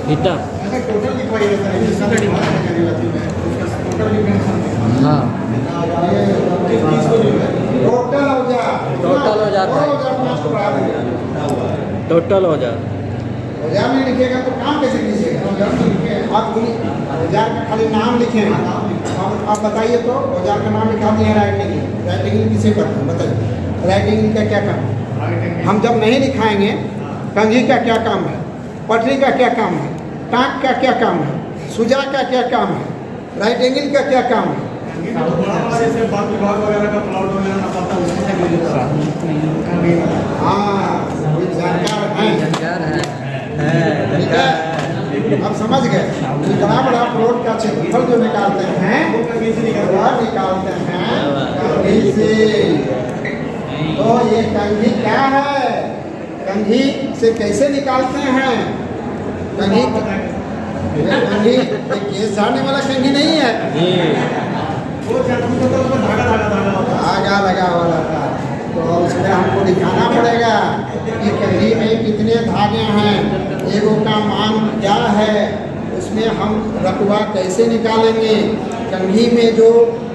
फीता टोटल लिखवाइए हाँ टोटल हो जाता है। टोटल हो जाए औजार नहीं लिखिएगा तो काम कैसे कीजिएगा? औजार नहीं लिखे आप औजार का खाली नाम लिखे हैं। आप बताइए तो औजार का नाम लिखा दिए राइटिंग। राइटिंग किसे करते हैं बताइए? राइटिंग का क्या काम है? हम जब नहीं लिखाएंगे कंघी का क्या काम है, पटरी का क्या काम है, टाँक का क्या काम है, सुजा का क्या काम है, राइट एंगल का क्या काम है? हाँ जानकार है। ठीक है अब समझ गए। बड़ा बड़ा प्लॉट का क्षेत्रफल जो निकालते हैं वह निकालते हैं कंघी से। तो ये कंघी क्या है? कंघी से कैसे निकालते हैं? कंघी कंघी केस झाड़ने वाला कंघी नहीं है, धागा लगा वाला था। तो उसमें हमको दिखाना पड़ेगा कि कंघी में कितने धागे हैं, एगो का मान क्या है, उसमें हम रकबा कैसे निकालेंगे। कंघी में जो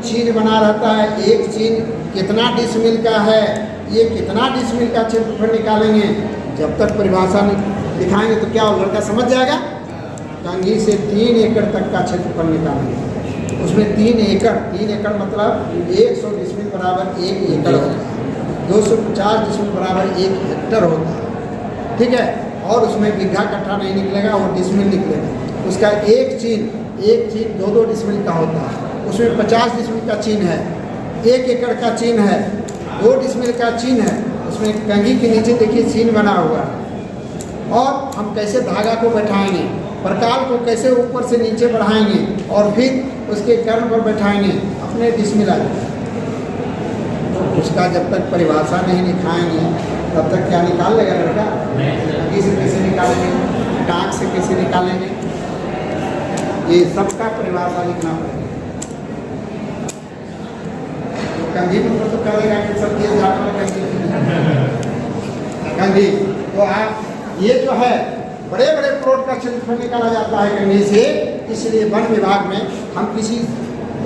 चीन बना रहता है एक चीन कितना डिसमिल का है, ये कितना डिसमिल का क्षेत्रफल निकालेंगे। जब तक परिभाषा दिखाएंगे तो क्या लड़का समझ जाएगा। कंघी से 3 एकड़ तक का क्षेत्रफल निकालेंगे। उसमें 3 एकड़ मतलब 100 डिसमिल बराबर 1 एकड़ होता है, 250 डिसमिल बराबर 1 हेक्टर होता है। ठीक है। और उसमें बीघा कट्ठा नहीं निकलेगा, वो डिसमिल निकलेगा। उसका एक चीन 2-2 डिसमिल का होता है। उसमें 50 डिसमिल का चीन है, 1 एकड़ का चीन है, 2 डिसमिल का चीन है। उसमें कंघी के नीचे देखिए चीन बना हुआ है। और हम कैसे धागा को बैठाएंगे, प्रकाल को कैसे ऊपर से नीचे बढ़ाएंगे और फिर उसके कर्ण पर बैठाएंगे, अपने डिसमिल आ जाएगा। उसका जब तक परिभाषा नहीं दिखाएंगे तब तक क्या निकाल लेगा लड़का? कंघी से कैसे निकालेंगे, टाँक से कैसे निकालेंगे, ये सबका परिभाषा लिखना पड़ेगा। तो कंघी में तो करेगा कि सब ये झाड़ कंघी। तो आप ये जो है बड़े बड़े प्लॉट का क्षेत्रफल निकाला जाता है कंघी से। इसलिए वन विभाग में हम किसी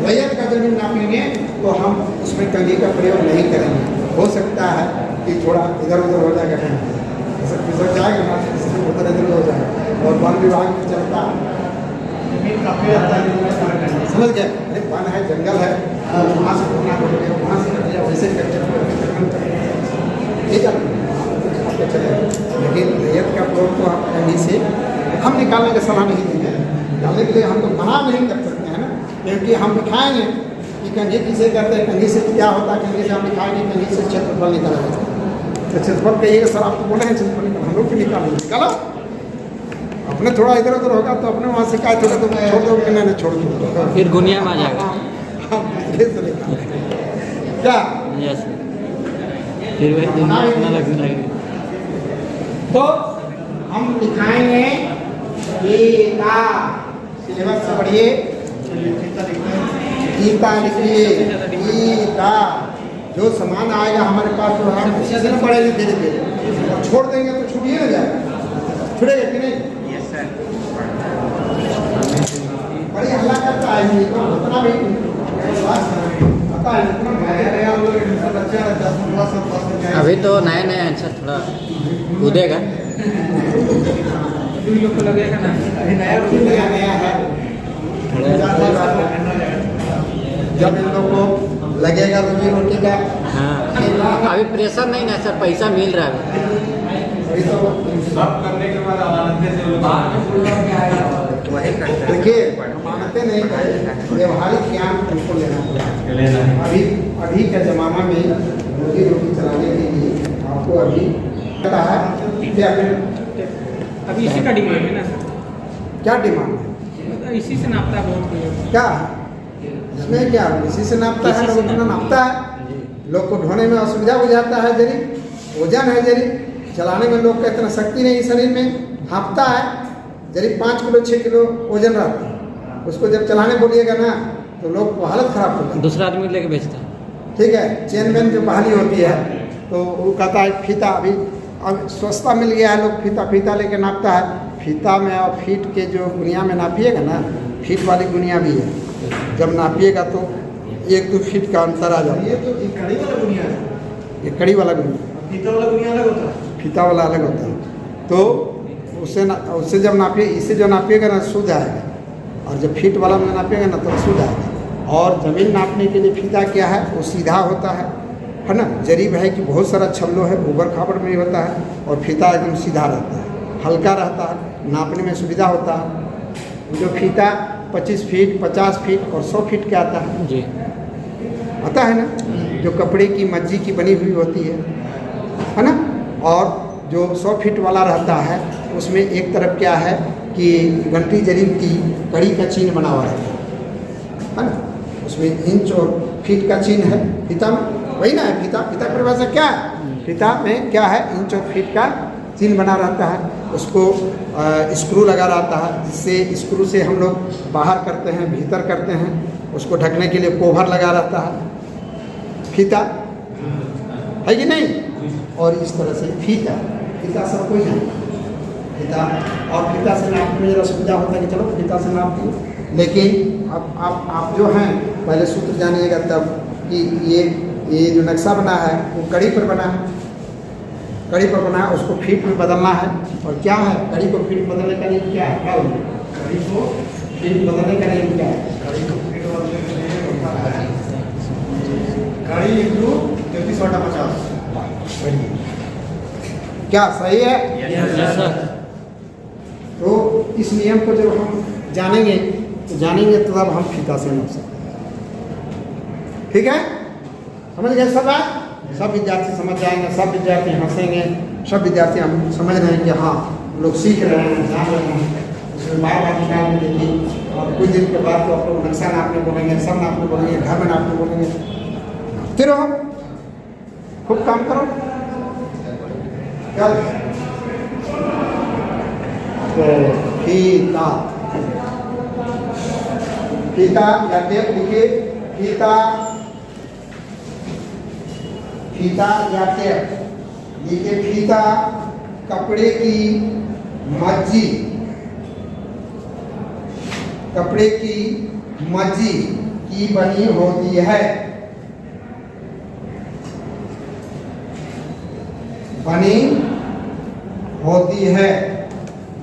रैयत का जमीन नापेंगे तो हम उसमें कंघी का प्रयोग नहीं करेंगे। हो सकता है कि थोड़ा इधर उधर हो जाएगा, फिसक जाएगा ना, उधर इधर हो जाएगा। और वन विभाग में चलता समझ गए। अरे वन है, जंगल है, वहाँ से घूमना पड़ेगा, वहाँ से कर दिया, वैसे ठीक है चले। लेकिन रैयत का प्लॉट को आप कंघी से हम निकालने की सलाह नहीं देंगे। निकालने के लिए हम तो मना नहीं कर सकते हैं ना, क्योंकि हम दिखाएंगे कि कंघी किसे करते हैं, कंघी से क्या होता है। कंघी से हम दिखाएंगे कंघी से क्षेत्रफल निकाला जाता है। तो क्षेत्रफल कहिएगा सर आप तो बोले हैं क्षेत्रफल निकाल, हम लोग भी निकालो। अपने थोड़ा इधर उधर होगा तो अपने वहाँ से क्या थोड़ा तो छोड़ दो कि नहीं छोड़ दो, फिर दुनिया में आ जाएगा। क्या फिर वही दुनिया अपना लगने लगेगा। तो हम दिखाएंगे गीता, सिलेबस से पढ़िए, गीता लिखिए। गीता जो सामान आएगा हमारे पास तो हम उसी से पढ़ेंगे धीरे धीरे। और छोड़ देंगे तो छूटिए ना जाएगा, छुड़ेगा कि नहीं? बड़ी हल्ला करता है उतना भी पता है। अभी तो नया आंसर थोड़ा कूदेगा, लोग को लगेगा ना नया है। जब इन लोग को लगेगा रोजी रोटी का। हाँ अभी प्रेशर नहीं ना सर, पैसा मिल रहा है सब करने के बाद वही देखिए मानते नहीं, व्यवहारिक ज्ञान उनको लेना पड़ेगा। अभी का जमाना में रोजी रोटी चलाने के लिए आपको अभी पता है अभी इसी का डिमांड है ना सर? क्या डिमांड है? इसी से नापता है बहुत क्या इसमें क्या इसी से नापता है, लोग इतना नापता है। लोग को ढोने में असुविधा हो जाता है, जरी वजन है, जरी चलाने में लोग का इतना शक्ति नहीं शरीर में, हाँपता है। जरी 5 किलो 6 किलो वजन रहता है, उसको जब चलाने बोलिएगा ना तो लोग को हालत खराब होता है। दूसरा आदमी लेके बेचता है। ठीक है। चेन मैन जो बहाली होती है तो वो कहता है फीता, अभी अब सस्ता मिल गया है, लोग फीता लेके नापता है। फीता में और फीट के जो गुनिया में नापिएगा ना, फीट वाली गुनिया भी है, जब नापिएगा तो 1-2 फीट का अंतर आ जाता है। ये तो ये कड़ी वाला दुनिया है, ये कड़ी वाला गुनिया, फीता वाला दुनिया अलग होता है। फीता वाला अलग होता है। तो उससे जब नापिए, इससे जो नापिएगा ना शुद्ध आएगा, और जब फीट वाला में नापिएगा ना तो शुद्ध आएगा। और ज़मीन नापने के लिए फीता क्या है, वो सीधा होता है ना। जरीब है कि बहुत सारा छल्लो है, ऊबड़ खाबड़ में होता है, और फीता एकदम सीधा रहता है, हल्का रहता है, नापने में सुविधा होता है। जो फीता 25 फीट, 50 फीट और 100 फीट का आता है, जी आता है ना, जो कपड़े की मज्जी की बनी हुई होती है ना। और जो 100 फीट वाला रहता है, उसमें एक तरफ क्या है कि घंटी जरीब की कड़ी का चिन्ह बना हुआ रहता है ना, उसमें इंच और फीट का चिन्ह है फीता में, वही ना है फीता। फीता की परिभाषा क्या है, फीता में क्या है, इंच और फीट का चिन्ह बना रहता है। उसको स्क्रू लगा रहता है, जिससे स्क्रू से हम लोग बाहर करते हैं, भीतर करते हैं। उसको ढकने के लिए कोभर लगा रहता है, फीता है कि नहीं। और इस तरह से फीता सबको ही है फीता। और फीता से नापने में जरा सुविधा होता है कि चलो फीता से नाप दिए, लेकिन अब आप जो हैं पहले सूत्र जानिएगा तब कि ये जो नक्शा बना है वो कड़ी पर बना है, कड़ी पर बना है, उसको फीट में बदलना है। और क्या है, कड़ी को फीट बदलने का नियम क्या है, क्या होगा, कड़ी को फीट बदलने का नियम क्या है, कड़ी को फीट बदलने के लिए होता है कड़ी इंटू 33/50। क्या सही है? Yes sir. तो इस नियम को जब हम जानेंगे तो तब हम फीता से नाप सकते हैं। ठीक है, समझ गए सब बात? सब विद्यार्थी समझ जाएंगे, सब विद्यार्थी हंसेंगे, सब विद्यार्थी हम समझ रहे हैं कि हाँ लोग सीख रहे हैं, जान रहे हैं। उसमें बार निकालने के लिए और कुछ दिन के बाद तो आप लोग नक्शा नापने बोलेंगे, सब नापने बोलेंगे, घर में नापने बोलेंगे। फिर हम खूब काम करो। कल तो फीता या टेप लिखिए, फीता या टेप लिखिए। फीता कपड़े की मज्जी की बनी होती है,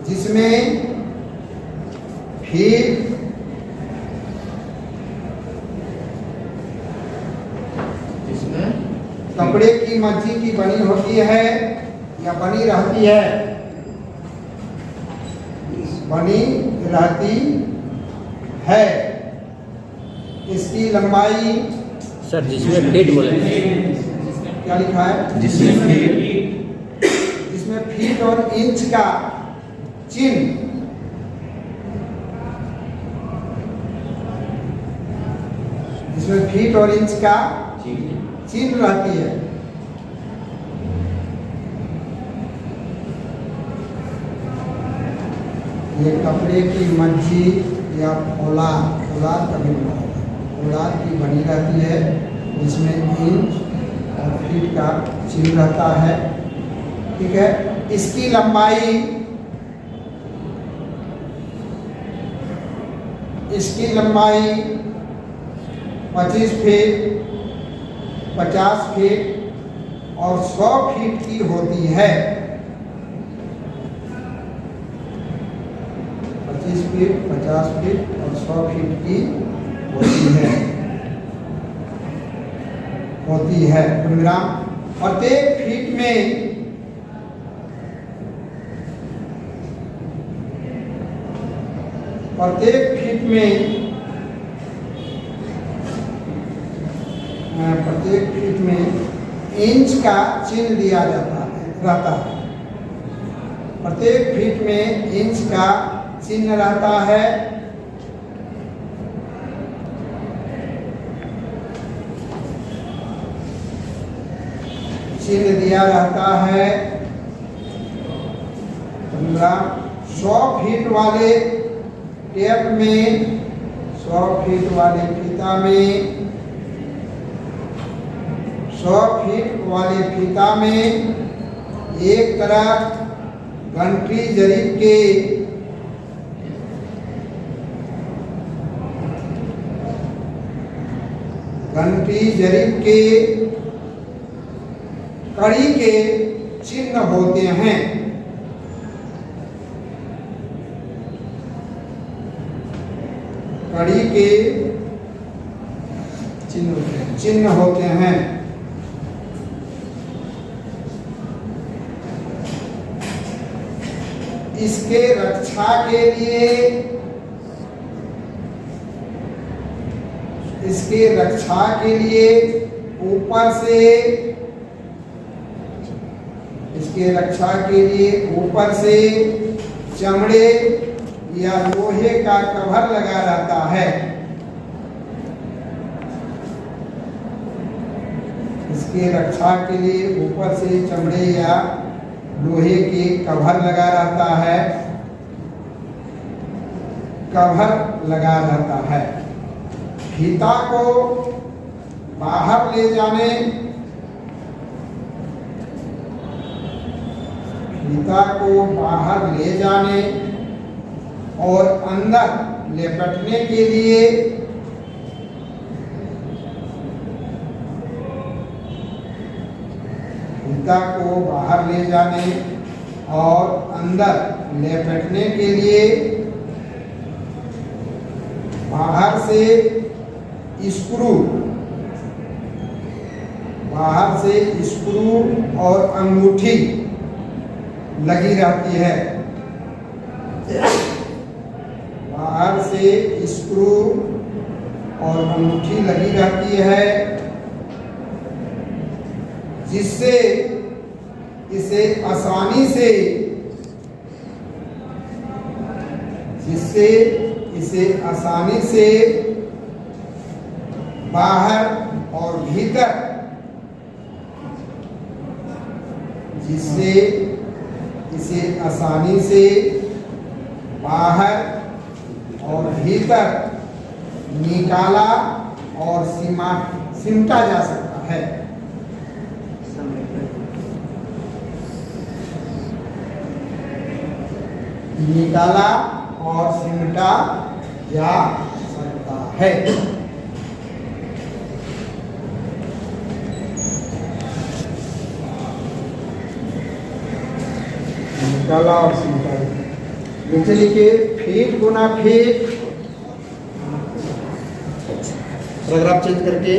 जिसमें फीट कपड़े की मज्जी की बनी होती है या बनी रहती है। इसकी लंबाई, सर जिसमें फीट बोले, क्या लिखा है, जिसमें फीट और इंच का चिन्ह चिन्ह रहती है। ये कपड़े की मज्जी या औलाद कभी औलाद की बनी रहती है, जिसमें इंच और फीट का चिन्ह रहता है। ठीक है, इसकी लंबाई 25 फीट, 50 फीट और 100 फीट की होती है। 25 फीट, 50 फीट और 100 फीट की होती है। प्रत्येक फीट में इंच का चिन्ह दिया रहता है। प्रत्येक फीट में इंच का चिन्ह रहता है। चिन्ह दिया रहता है। 100 फीट वाले टेप में, 100 फीट वाले फीता में, 100 फीट वाले फीता में एक तरफ घंटी जरीब के कड़ी के चिन्ह होते हैं। कड़ी के चिन्ह होते हैं। इसके रक्षा के लिए ऊपर से चमड़े या लोहे का कवर लगा रहता है। इसके रक्षा के लिए ऊपर से चमड़े या लोहे के कवर लगा रहता है। फीता को बाहर ले जाने और अंदर लपेटने के लिए बाहर से स्क्रू और अंगूठी लगी रहती है। बाहर से स्क्रू और अंगूठी लगी रहती है, जिससे इसे आसानी से बाहर और भीतर निकाला और सिमटा जा सकता है। निकाला और सिमटा जा सकता है। निकाला और सिमटा। नीचे लिखिए फीट गुना फीट, पैराग्राफ चेंज करके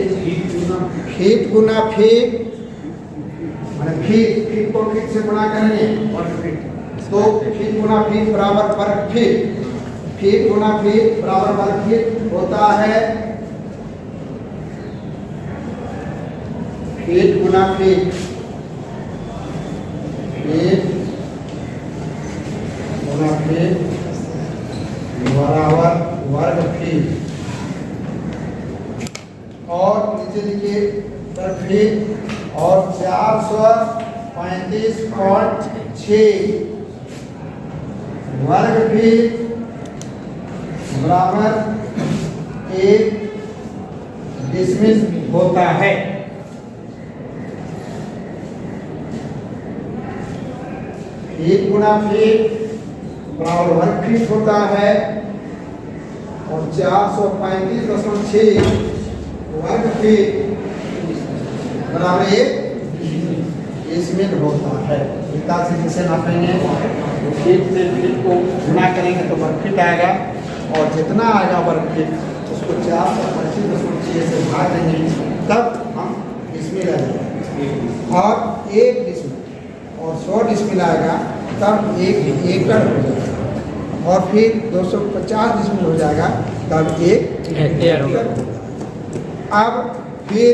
फीट गुना फीट, माने फीट को फीट से गुणा करेंगे तो फीट गुना फीट बराबर वर्ग फीट। फीट गुना फीट बराबर वर्ग फीट होता है। फीट गुना फीट, फीट गुना फीट बराबर वर्ग फीट। और नीचे लिखिए वर्ग फीट और 435.6 वर्ग फीट बराबर 1 डिसमिल होता है। फीट गुना फीट बराबर वर्ग फीट होता है और 435.6 वर्ग फीट बराबर 1 डिसमिल होता है। इतना से जिसे नापेंगे फीट से फीट को गुना करेंगे तो वर्ग फीट आएगा और जितना आएगा वर्ग फीट उसको 425.6 से भाग देंगे तब हम डिसमिल आ जाएगा। और 1 डिसमिल और 100 डिसमिल आएगा तब 1 एकड़ हो जाएगा और फिर 250 डिसमिल हो जाएगा तब 1 हेक्टेयर होगा। अब फिर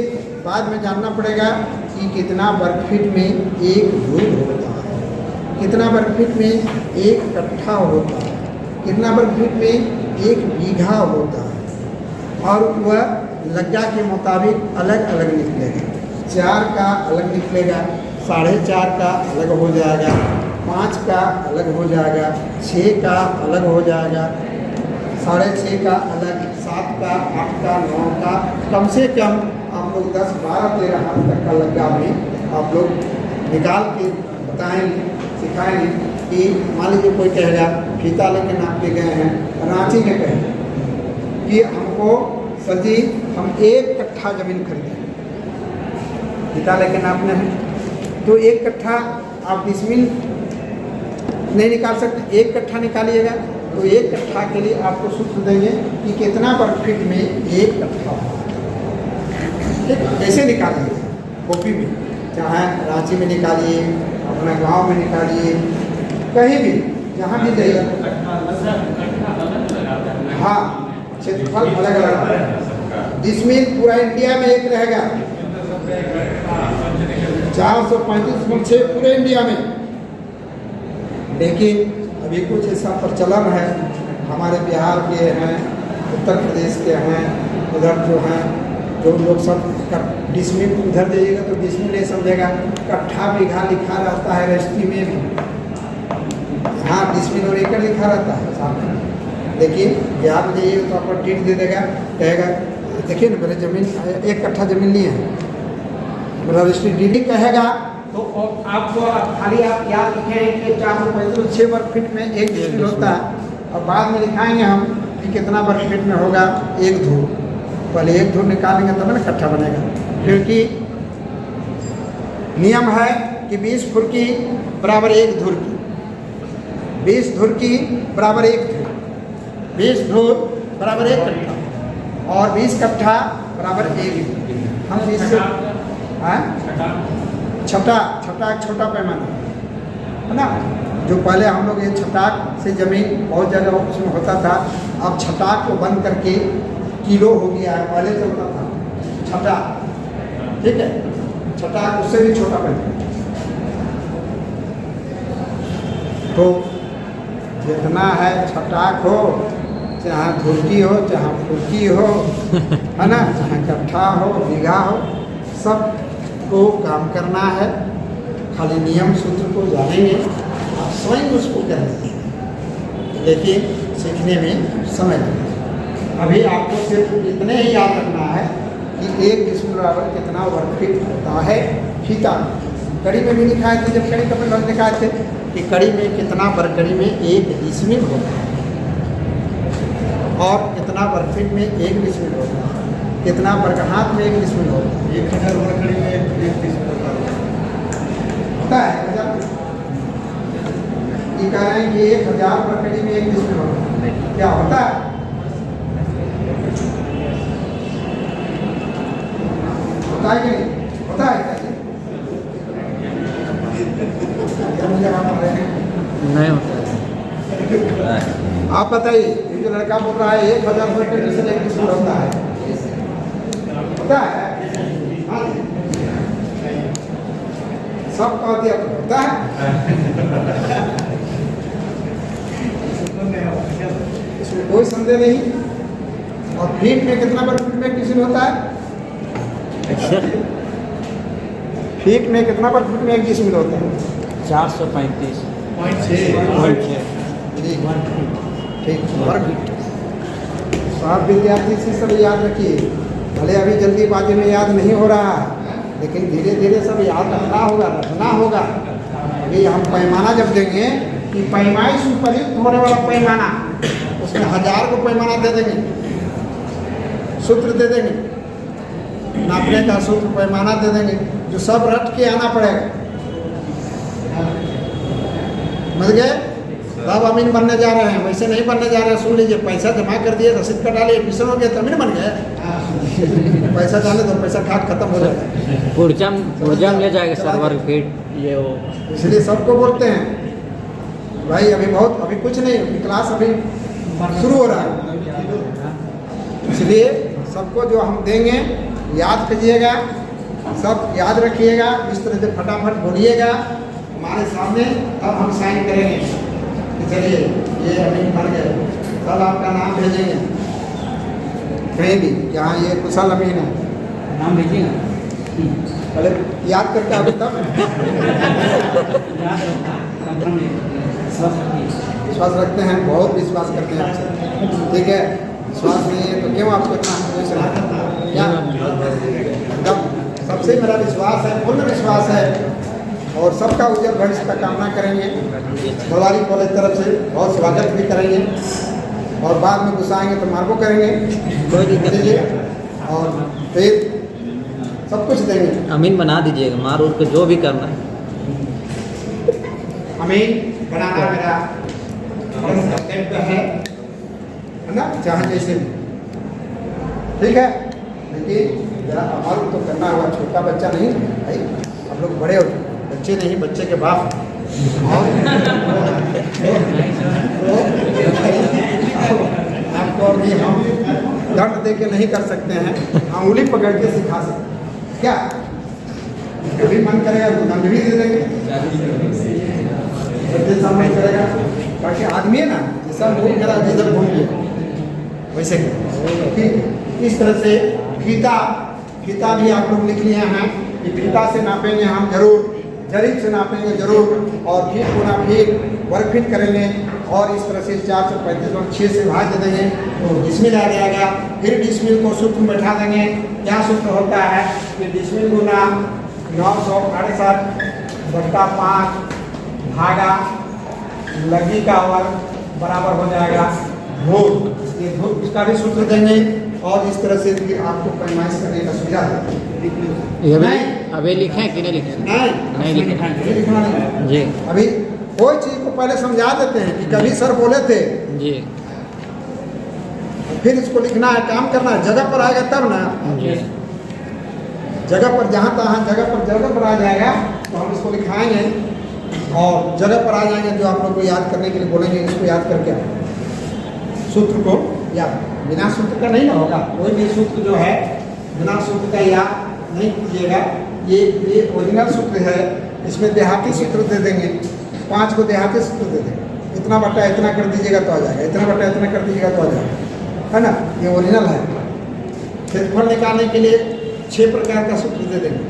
बाद में जानना पड़ेगा कि कितना वर्ग फीट में 1 धूल होता है, कितना वर्ग फीट में 1 कट्ठा होता है, कितना वर्ग फीट में 1 बीघा होता है और वह लज्जा के मुताबिक अलग अलग निकलेगा। 4 का अलग निकलेगा, 4.5 का अलग हो जाएगा, 5 का अलग हो जाएगा, 6 का अलग हो जाएगा, 6.5 का अलग, 7 का, 8 का, 9 का, कम से कम आप लोग 10, 12, 13 हाथ तक का लग्गा में आप लोग निकाल के बताएंगे, सिखाएंगे कि मान लीजिए कोई कहेगा फीता लेके नाप के गए हैं रांची में कहें कि हमको सर जी हम 1 कट्ठा ज़मीन खरीदें, फीता लेके नापना है तो 1 कट्ठा आप डिसमिल नहीं निकाल सकते, 1 कट्ठा निकालिएगा तो 1 कट्ठा के लिए आपको सूत्र देंगे कि कितना वर्ग फीट में 1 कट्ठा, ठीक, कैसे निकालिए कॉपी में, चाहे रांची में निकालिए, अपना गांव में निकालिए, कहीं भी जहाँ भी जाइए। हाँ, क्षेत्रफल अलग अलग, डिसमिल पूरा इंडिया में एक रहेगा, 435.6 पूरे इंडिया में। लेकिन अभी कुछ ऐसा प्रचलन है, हमारे बिहार के हैं, उत्तर प्रदेश के हैं, उधर जो हैं जो लोग सब डिसमिल उधर जाइएगा तो डिसमिल नहीं समझेगा, कट्ठा बीघा लिखा रहता है रजिस्ट्री में भी, हाँ डिसमिल और एकड़ लिखा रहता है सामने, लेकिन बिहार में जाइएगा तो आपको टीट दे देगा, कहेगा देखिए ना मेरे ज़मीन 1 कट्ठा ज़मीन लिए हैं, रजिस्ट्री डीडी कहेगा तो आपको खाली आप याद लिखें कि 435 वर्ग फीट में 1 डिसमिल होता है, और बाद में लिखाएंगे हम कि कितना वर्ग फीट में होगा 1 धूर, पहले 1 धूर निकालेंगे तब ना कट्ठा बनेगा, क्योंकि नियम है कि 20 फुर्की बराबर 1 धूर की, 20 धूर की बराबर 1 धूर, 20 धूर बराबर 1 कट्ठा और 20 कट्ठा बराबर 1 धूर। हम 20 से छटाक छोटा पैमाना है ना, जो पहले हम लोग ये छटाक से ज़मीन बहुत जगह उसमें होता था, अब छटाक को बंद करके किलो हो गया है, पहले चलता था छटाक, ठीक है, छटाक उससे भी छोटा पैमाना। तो जितना है छटाक हो, चाहे धुरकी हो, चाहे फुर्की हो, है ना, चाहे कट्ठा हो, बीघा हो, सब को काम करना है, खाली नियम सूत्र को जानेंगे, आप स्वयं उसको करेंगे, लेकिन सीखने में समय लगेगा। अभी आपको सिर्फ इतने ही याद रखना है कि 1 डिसमिल बराबर कितना वर्ग फीट होता है फीता। कड़ी में भी दिखाए थे, जब कड़ी का प्रयोग दिखाए थे कि कड़ी में कितना वर्ग कड़ी में 1 डिसमिल होता है, और कितना वर्ग फीट में 1 डिसमिल होता है, कितना वर्ग हाथ में 1 डिसमिल होता है, 1000 वर्ग कड़ी में 1 डिसमिल होता है। ये कह रहे हैं कि 1000 वर्ग कड़ी में 1 डिसमिल होता है, क्या होता है? होता है कि नहीं होता है? नहीं होता है। आप बताइए, ये जो लड़का बोल रहा है 1000 वर्ग कड़ी से 1 डिसमिल होता है, होता है? हाँ, सब कह दिया तो होता है, इसमें कोई संदेह नहीं। और फीट में कितना वर्ग फीट में 1 डिसमिल होता है? फीट में कितना वर्ग फीट में 1 डिसमिल होता है? 435.6 ठीक, वर्ग फीट। सब विद्यार्थी से सब याद रखिए, भले अभी जल्दीबाजी में याद नहीं हो रहा है, लेकिन धीरे धीरे सब याद रखना होगा। अभी हम पैमाना जब देंगे कि पैमाइश उपयुक्त होने वाला पैमाना, उसमें 1000 को पैमाना दे देंगे, सूत्र दे देंगे, नापने का सूत्र पैमाना दे देंगे, जो सब रट के आना पड़ेगा, समझ गए? तब अमीन बनने जा रहे हैं, वैसे नहीं बनने जा रहे हैं। सुन लीजिए, पैसा जमा कर दिए, रसीद कटा लिए, एडमिशन हो गया तो अमीन बन गए। पैसा जाने दो, पैसा खाट खत्म हो जाएगा, पुर्जम ले जाएगा सर वर्ग फीट ये वो, इसलिए सबको बोलते हैं भाई अभी कुछ नहीं, क्लास अभी शुरू हो रहा है, इसलिए सबको जो हम देंगे याद कीजिएगा, सब याद रखिएगा, इस तरह से फटाफट बोलिएगा हमारे सामने, तब हम साइन करेंगे। चलिए, ये अमीन बन गए, कल आपका नाम भेजेंगे कहीं भी, यहाँ ये कुशल अमीन है, नाम भेजिएगा, पहले याद करके आप तब विश्वास रखते हैं, बहुत विश्वास करते हैं आपसे, ठीक है? विश्वास नहीं है तो क्यों आपको इतना क्या? जब सबसे मेरा विश्वास है, पूर्ण विश्वास है और सबका उज्जवल भविष्य का कामना करेंगे। दौलारी कॉलेज तरफ से बहुत स्वागत भी करेंगे और बाद में गुस्साएंगे तो मार्को करेंगे, कोई दिक्कत नहीं। और फिर सब कुछ देंगे। अमीन बना दीजिएगा, मार उड़ के जो भी करना है। अमीन बनाना मेरा कर्तव्य है ना, चाहे जैसे भी। ठीक है, लेकिन जरा अमल तो करना हुआ, छोटा बच्चा नहीं भाई, हम लोग बड़े हो, बच्चे नहीं, बच्चे के बाप। और आपको अभी हम दंड दे के नहीं कर सकते हैं, अंगुली पकड़ के सिखा सकते हैं। क्या कभी मन करेगा तो दंड भी दे देंगे, जैसा मन करेगा। बाकी आदमी है ना, जैसा मूड करा जिधर घूम गया वैसे। ठीक, इस तरह से फीता भी आप लोग लिख लिए हैं कि फीता से नापेंगे हम जरूर, जरीब से नापेंगे जरूर, और फीट गुना फीट वर्ग फीट करेंगे। और इस तरह से 435 और 6 से भाग दे देंगे तो डिसमिल आ जाएगा। फिर डिसमिल को सूत्र में बैठा देंगे। क्या सूत्र होता है कि डिसमिल गुना 968 बट्टा 5 भागा लगी का वर्ग बराबर हो जाएगा धूल। ये धूल उसका भी सूत्र देंगे। और इस तरह से फिर आपको पैमाइश करने का सुविधा है। अभी लिखें कि नहीं लिखें? नहीं लिखें लिखना नहीं जी। अभी कोई चीज को पहले समझा देते हैं कि कभी सर बोले थे जी फिर इसको लिखना है, काम करना है। जगह पर आएगा तब ना, जी। जगह पर जहाँ तहाँ जगह पर आ जाएगा तो हम इसको लिखाएंगे और जगह पर आ जाएंगे। जो आप लोग को याद करने के लिए बोलेंगे, इसको याद करके सूत्र को याद, बिना सूत्र का नहीं ना होगा। कोई भी सूत्र जो है बिना सूत्र का याद नहीं कीजिएगा। ये ओरिजिनल सूत्र है, इसमें देहाती सूत्र दे देंगे, 5 को देहाती सूत्र दे देंगे। इतना बट्टा इतना कर दीजिएगा तो आ जाएगा, इतना बट्टा इतना कर दीजिएगा तो आ जाएगा, है ना। ये ओरिजिनल है। क्षेत्रफल निकालने के लिए 6 प्रकार का सूत्र दे देंगे।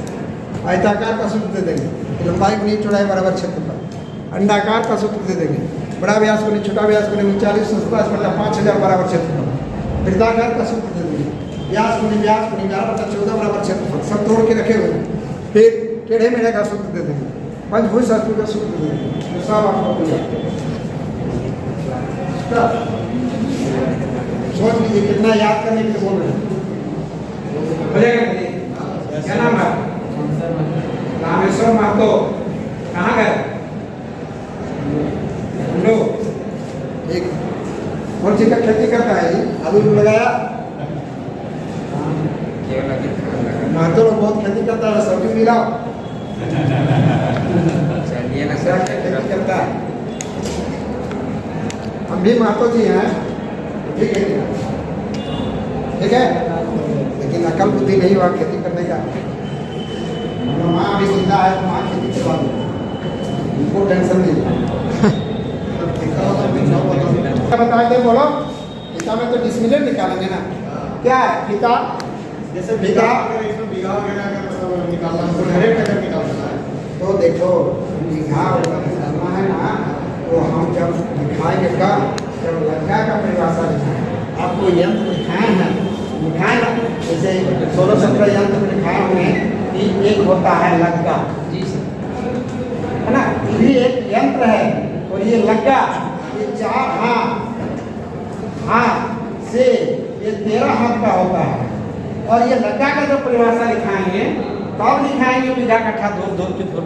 आयताकार का सूत्र दे देंगे, लंबाई गुनी चौड़ाई बराबर क्षेत्रफल। अंडाकार का सूत्र दे देंगे, बड़ा व्यास गुनी छोटा व्यास गुनी 39/5000 बराबर क्षेत्रफल। वृत्ताकार का सूत्र दे देंगे, व्यास गुनी 11/14 बराबर क्षेत्रफल। सब तोड़ के रखे हुए। फिर टेढ़े मेढ़े का सूत्र दे देंगे, पंचभुज शास्त्र का सूत्र दे देंगे। तो सब आपको सोच लीजिए कितना याद करने के लिए बोल रहे हैं। क्या नाम है? रामेश्वर महतो। कहाँ गए? एक कौन सी का खेती करता है? आलू लगाया। महतो लोग बहुत खेती करता है, सब्जी मिलाओ खेती करता है। हम भी महतो जी हैं, ठीक है, ठीक है, लेकिन अकल बुद्धि नहीं हुआ खेती करने का। माँ भी जिंदा है तो माँ खेती करवा दो, उनको टेंशन नहीं। बताए थे, बोलो। पिता में तो डिसमिल निकालेंगे ना। क्या है पिता? जैसे बीघा तो देखो बीघा निकालना है ना, तो हम जब लिखाएंगे जब लड़का का परिभाषा लिखाएं, आपको यंत्र लिखाए हैं, लिखाए ना। जैसे 16-17 यंत्र में लिखाए हुए कि एक होता है लग्गा, है ना, ये भी एक यंत्र है। और ये लग्गा, ये 4 हाथ से ये 13 हाथ का होता है। और ये लग्गा का जो परिभाषा लिखाएंगे तब लिखाएंगे बीघा कट्ठा दूर के फुट।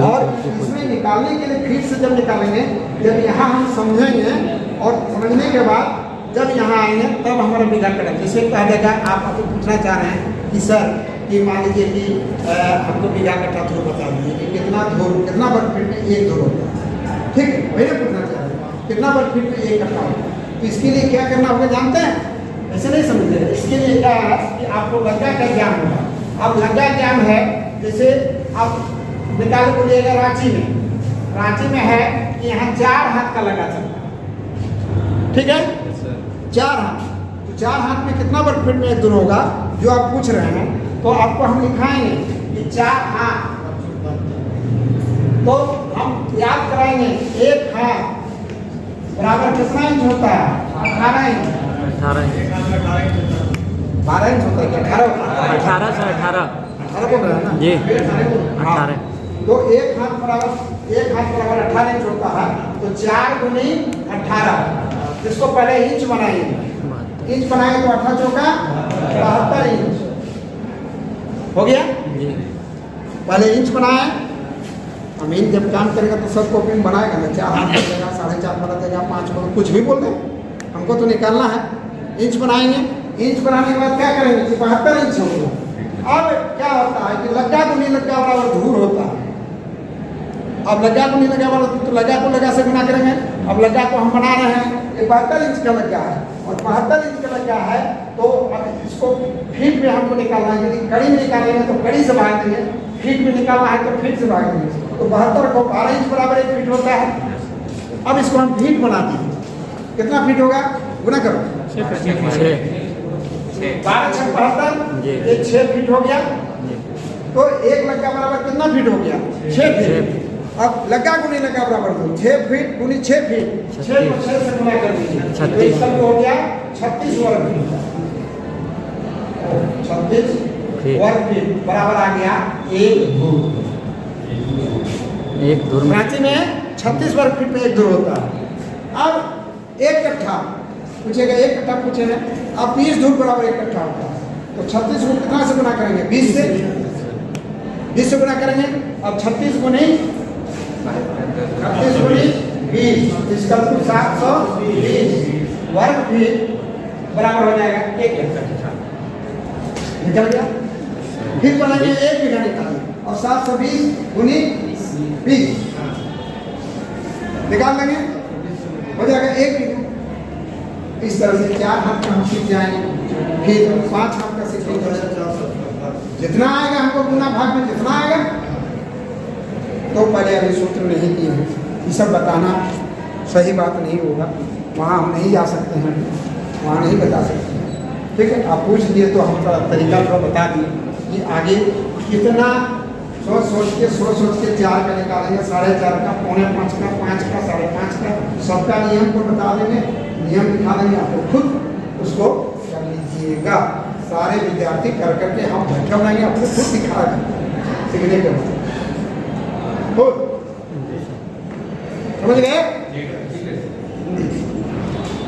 और इसमें निकालने के लिए फिर से जब निकालेंगे, जब यहाँ हम समझेंगे और समझने के बाद जब यहाँ आएंगे तब हमारा बीघा कट्ठा। जैसे कह देगा, आप आपको पूछना चाह रहे हैं कि सर कि मान लीजिए कि हमको बीघा कट्ठा धूर बता दीजिए कि कितना धूर, कितना वर्ग फीट में 1 धूर होता है। ठीक है, मैंने पूछना चाह रहे हैं कितना वर्ग फीट में 1 कट्ठा होता है। तो इसके लिए क्या करना होगा जानते हैं? ऐसे नहीं समझिए। इसके लिए क्या है कि आपको लग्गा का ज्ञान होगा। अब लग्गा ज्ञान है, जैसे आप निकाल बोलिएगा रांची में है कि यहाँ 4 हाथ का लगा चलता है, ठीक है, 4 हाथ। तो 4 हाथ में कितना वर्ग फीट में 1 धूर होगा जो आप पूछ रहे हैं। तो आपको हम लिखाएंगे कि 4 हाथ, तो हम याद कराएंगे 1 हाथ बराबर कितना इंच होता है? 18 इंच। 12 इंच होता है। 18 18 से 18 बोल रहे हैं ना जी, 18 तो एक हाथ बराबर 18 इंच होता है। तो 4 गुनी 18, इसको पहले इंच बनाएंगे। इंच बनाएंगे तो 18 चौका 72 इंच हो गया। जी पहले इंच बनाए। हम इंच जब काम करेगा तो सब कॉपी में बनाएगा ना, 4 हाथ बन देगा, 4.5 बना देगा, 5 बना, कुछ भी बोल दे, हमको तो निकालना है। इंच बनाएंगे। इंच बनाने के बाद क्या करेंगे, 72 इंच होगा। अब क्या होता है कि लग्गा गुनी लग्गा बराबर धूर होता है। अब लग्गा गुनी लग्गा बराबर, तो लग्गा को लग्गा से गुना करेंगे। अब लग्गा को हम बना रहे हैं, ये 72 इंच का लग्गा है और 72 इंच का लग्गा है। तो अब इसको फीट में हमको निकालना है। यदि कड़ी में निकालेंगे तो कड़ी से भाग देंगे, फीट में निकालना है तो फीट से भाग देंगे। तो 72 को 12 इंच बराबर 1 फीट होता है। अब इसको हम फीट बनाते हैं। कितना फीट होगा, गुना करो। 12 6 72, ये 6 फीट हो गया। तो एक लग्गा बराबर कितना फीट हो गया, 6 फीट। अब लग्गा गुनी लग्गा बराबर दो, 6 फीट गुनी 6 फीट, 6 को 6 से गुना कर दीजिए, 36 हो गया 36 वर्ग फीट। 36 वर्ग फीट बराबर आ गया 1 धूर। एक धूर में रांची में 36 वर्ग फीट में 1 धूर होता है। अब 1 कट्ठा पूछेगा, 1 कट्ठा पूछे हैं। अब 20 धूर बराबर 1 कट्ठा होता है। तो 36 को कितना से गुना करेंगे, 20 से गुना करेंगे। अब 36 गुनी 20, इसका 720 वर्ग फीट बराबर हो जाएगा 1 कट्ठा। निकल गया। फिर बनाएंगे 1 बीघा निकालेंगे और 720 गुनी 20 निकाल लेंगे, हो जाएगा 1 बीघा। इस तरह से 4 हाथ का हम सीख जाएंगे। फिर 5 हाथ का सीखेंगे। जितना आएगा हमको गुना भाग में जितना आएगा, तो पहले अभी सूत्र नहीं किए हैं। ये सब बताना सही बात नहीं होगा, वहाँ हम नहीं जा सकते हैं, वहाँ नहीं बता सकते हैं। ठीक है, आप पूछ दिए तो हम थोड़ा तरीका थोड़ा बता दिए कि आगे कितना सोच के 4 का निकालेंगे, 4.5 का, 4.25 का, 5 का, 5.5 का, सबका नियम को बता देंगे, नियम दिखा देंगे। आपको खुद उसको कर लीजिएगा। सारे विद्यार्थी कर करके हम बैठा बनाएंगे, आपको खुद दिखा देंगे सीखने के बाद। समझ गए?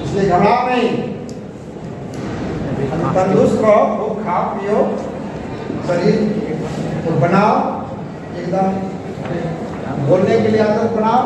इसलिए घबराओ नहीं, तंदुरुस्त रहो, खूब खाओ पियो, शरीर को बनाओ, एकदम बोलने के लिए आदत बनाओ।